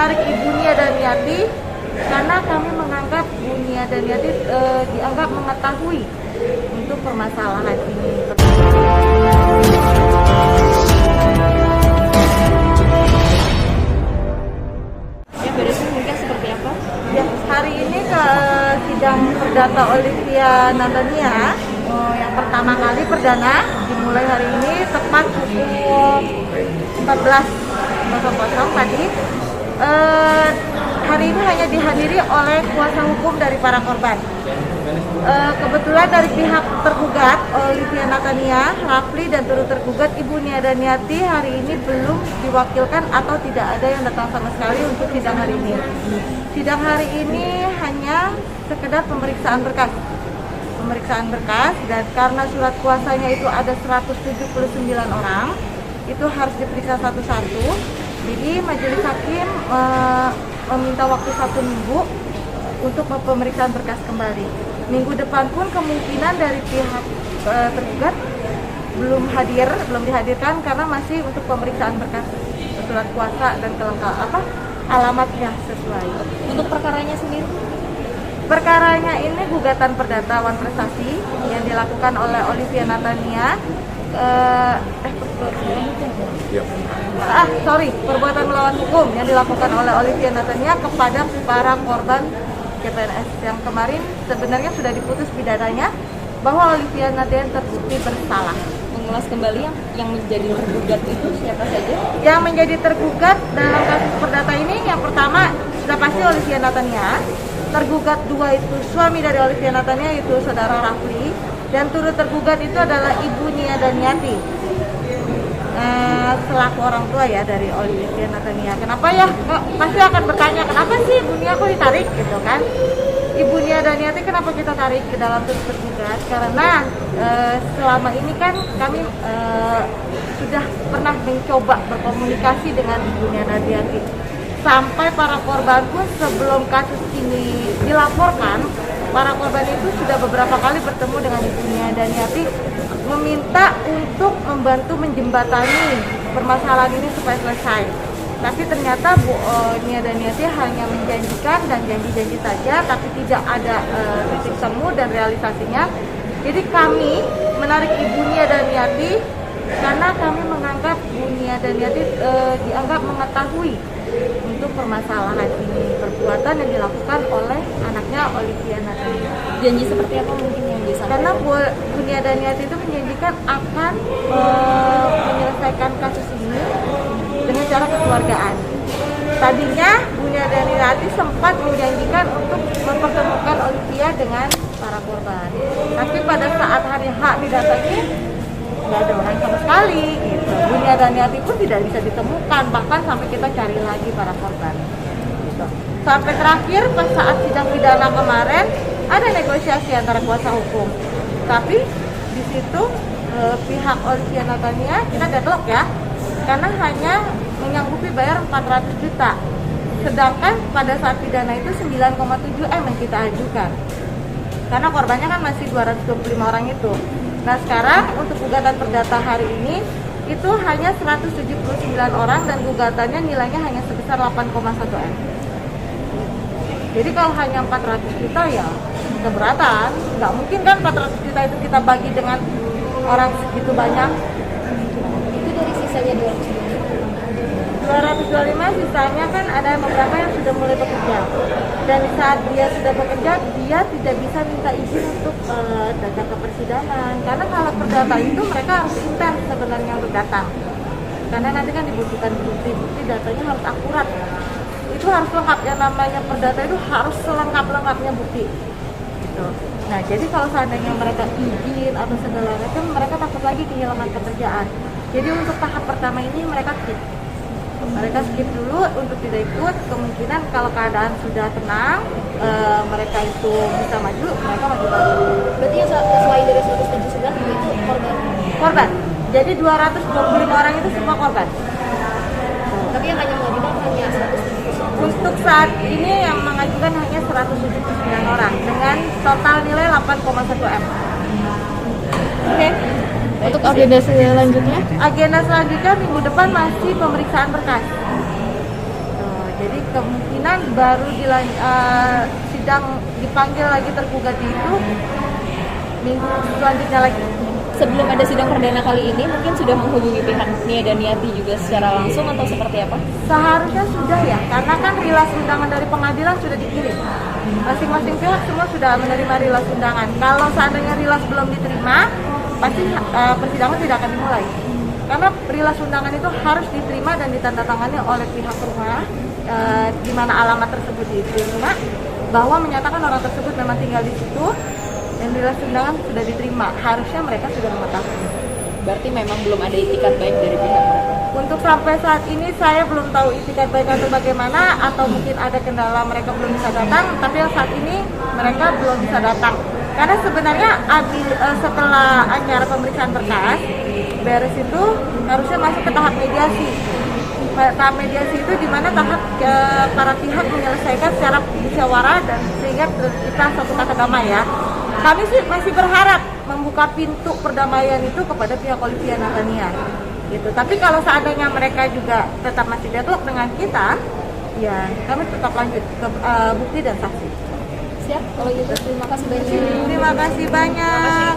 menarik Ibu Nia Daniati karena kami menganggap Bu Nia Daniati dianggap mengetahui untuk permasalahan ini. Ya, beresnya mungkin seperti apa? Ya, hari ini ke sidang perdata Olivia Natania yang pertama kali perdana dimulai hari ini tepat pukul 14.00 tadi. Hari ini hanya dihadiri oleh kuasa hukum dari para korban. Kebetulan dari pihak tergugat Olivia Natania, Rafli dan turut tergugat Ibu Nia Daniati hari ini belum diwakilkan atau tidak ada yang datang sama sekali untuk sidang hari ini. Sidang hari ini hanya sekedar pemeriksaan berkas. Dan karena surat kuasanya itu ada 179 orang, itu harus diperiksa satu-satu. Jadi majelis hakim meminta waktu 1 minggu untuk pemeriksaan berkas kembali. Minggu depan pun kemungkinan dari pihak tergugat belum dihadirkan karena masih untuk pemeriksaan berkas surat kuasa dan alamatnya sesuai. Untuk perkaranya sendiri? Perkaranya ini gugatan perdata wan prestasi yang dilakukan oleh Olivia Natania. Perbuatan melawan hukum yang dilakukan oleh Olivia Natania kepada para korban CPNS yang kemarin sebenarnya sudah diputus pidananya bahwa Olivia Natania terbukti bersalah. Mengulas kembali yang menjadi tergugat itu siapa saja? Yang menjadi tergugat dalam kasus perdata ini yang pertama sudah pasti Olivia Natania. Tergugat 2 itu suami dari Olivia Natania, itu saudara Rafli, dan turut tergugat itu adalah Ibu Nia Daniati selaku orang tua ya dari Olivia Natania. Kenapa ya? Pasti akan bertanya kenapa sih Ibu Nia kok ditarik gitu kan? Ibu Nia Daniati kenapa kita tarik ke dalam turut tergugat? Karena selama ini kan kami sudah pernah mencoba berkomunikasi dengan Ibu Nia Daniati. Sampai para korban pun sebelum kasus ini dilaporkan, para korban itu sudah beberapa kali bertemu dengan Ibu Nia Daniati meminta untuk membantu menjembatani permasalahan ini supaya selesai. Tapi ternyata Bu Nia Daniati hanya menjanjikan dan janji-janji saja, tapi tidak ada titik temu dan realisasinya. Jadi kami menarik Ibu Nia Daniati karena kami menganggap Bu Nia Daniati dianggap mengetahui untuk permasalahan ini, perbuatan yang dilakukan oleh anaknya Olivia Natania. Janji seperti apa mungkin yang bisa? Karena Bu Nia Daniati itu menjanjikan akan menyelesaikan kasus ini dengan cara kekeluargaan. Tadinya Bu Nia Daniati sempat menjanjikan untuk mempertemukan Olivia dengan para korban. Tapi pada saat hari H didatangi, nggak ada orang sama sekali gitu. Bu Nia Daniati pun tidak bisa ditemukan, bahkan sampai kita cari lagi para korban gitu. Sampai terakhir pas saat sidang pidana kemarin ada negosiasi antara kuasa hukum, tapi di situ pihak Olivia Natania kita deadlock ya, karena hanya menyanggupi bayar 400 juta, sedangkan pada saat pidana itu 9,7 M yang kita ajukan karena korbannya kan masih 225 orang itu. Nah sekarang untuk gugatan perdata hari ini itu hanya 179 orang dan gugatannya nilainya hanya sebesar 8,1 M. Jadi kalau hanya 400 juta ya keberatan. Nggak mungkin kan 400 juta itu kita bagi dengan orang segitu banyak. Itu dari sisanya 225 sisanya kan ada beberapa yang sudah mulai bekerja. Dan saat dia sudah bekerja, dia tidak bisa minta izin untuk datang ke persidangan. Karena kalau perdata itu mereka harus intens sebenarnya untuk datang. Karena nanti kan dibutuhkan bukti datanya harus akurat. Itu harus lengkap, yang namanya perdata itu harus selengkap-lengkapnya bukti. Gitu. Nah jadi kalau seandainya mereka izin atau segala macam, mereka takut lagi kehilangan pekerjaan. Jadi untuk tahap pertama ini mereka skip dulu untuk tidak ikut. Kemungkinan kalau keadaan sudah tenang, mereka itu bisa maju, mereka maju lagi. Berarti yang selain dari 179 itu korban. Jadi 225 orang itu semua korban. Tapi yang hanya mengajukan hanya 179. Untuk saat ini yang mengajukan hanya 179 orang dengan total nilai 8,1 M. Oke. Untuk agenda selanjutnya? Agenda selanjutnya minggu depan masih pemeriksaan berkas. Jadi kemungkinan baru sidang dipanggil lagi tergugat itu minggu selanjutnya lagi. Sebelum ada sidang perdana kali ini, mungkin sudah menghubungi pihak Nia Daniati juga secara langsung atau seperti apa? Seharusnya sudah ya, karena kan rilas undangan dari pengadilan sudah dikirim. Masing-masing pihak semua sudah menerima rilas undangan. Kalau seandainya rilas belum diterima, pasti persidangan tidak akan dimulai. Karena rilas undangan itu harus diterima dan ditandatangani oleh pihak rumah, di mana alamat tersebut diterima, bahwa menyatakan orang tersebut memang tinggal di situ, dan rilas undangan sudah diterima. Harusnya mereka sudah mengetahui. Berarti memang belum ada itikat baik dari pihak mereka. Untuk sampai saat ini saya belum tahu itikat baik atau bagaimana, atau mungkin ada kendala mereka belum bisa datang, tapi yang saat ini mereka belum bisa datang. Karena sebenarnya setelah acara pemeriksaan berkas beres itu harusnya masuk ke tahap mediasi. Tahap mediasi itu di mana tahap para pihak menyelesaikan secara musyawarah dan sehingga kita suatu kata damai ya. Kami sih masih berharap membuka pintu perdamaian itu kepada pihak Olivia Nathaniel gitu. Tapi kalau seandainya mereka juga tetap masih deadlock dengan kita, ya kami tetap lanjut ke bukti dan saksi. Siap, kalau gitu terima kasih banyak. Terima kasih banyak.